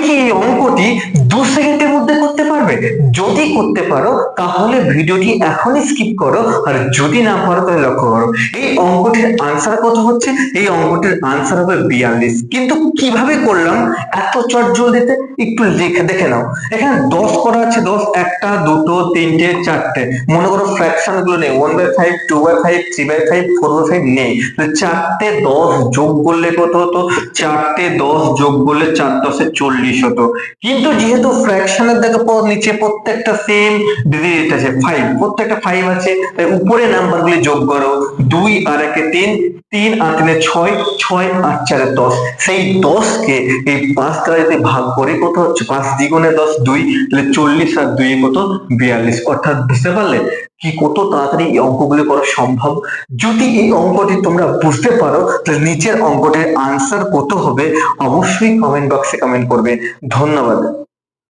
কি এই অঙ্কটি 2 সেকেন্ডের মধ্যে করতে পারবে? যদি করতে পারো তাহলে ভিডিওটি এখনই স্কিপ করো, আর যদি না পারো তাহলে লক্ষ্য করো। এই অঙ্কটির আনসার কত হচ্ছে? এই অঙ্কটির আনসার হবে 42। কিন্তু কিভাবে করলাম এত চটজলদিতে একটু দেখে নাও। এখানে 10 করা আছে, 10 একটা, দুটো, তিনটে, চারটে। মনে করো ফ্র্যাকশন গুলো নেই, 1/5, 2/5, 3/5, 4/5 নেই। চারটে 10 যোগ করলে কত হতো? চারটে 10 যোগ করলে 4 10 40 হতো। কিন্তু যেহেতু ফ্র্যাকশনের দেখো নিচে প্রত্যেকটা সেম ডিজিট আছে, 5, প্রত্যেকটা 5 আছে, তাই উপরে নাম্বার গুলি যোগ করো। 2 আর 1 3, 3 আর 3 6, 6 আর 4 10। সেই 10 কে এই 5 দ্বারা যদি ভাগ করি কত হচ্ছে? 5 দ্বিগুণে 10 2, তাহলে 40 আর 2 কত? 42। অর্থাৎ বুঝতে পারলে কি কত তাড়াতাড়ি এই অঙ্কগুলি করা সম্ভব। যদি এই অঙ্কটি তোমরা বুঝতে পারো তাহলে নিচের অঙ্কটির আনসার কত হবে অবশ্যই কমেন্ট বক্সে কমেন্ট করবে। ধন্যবাদ।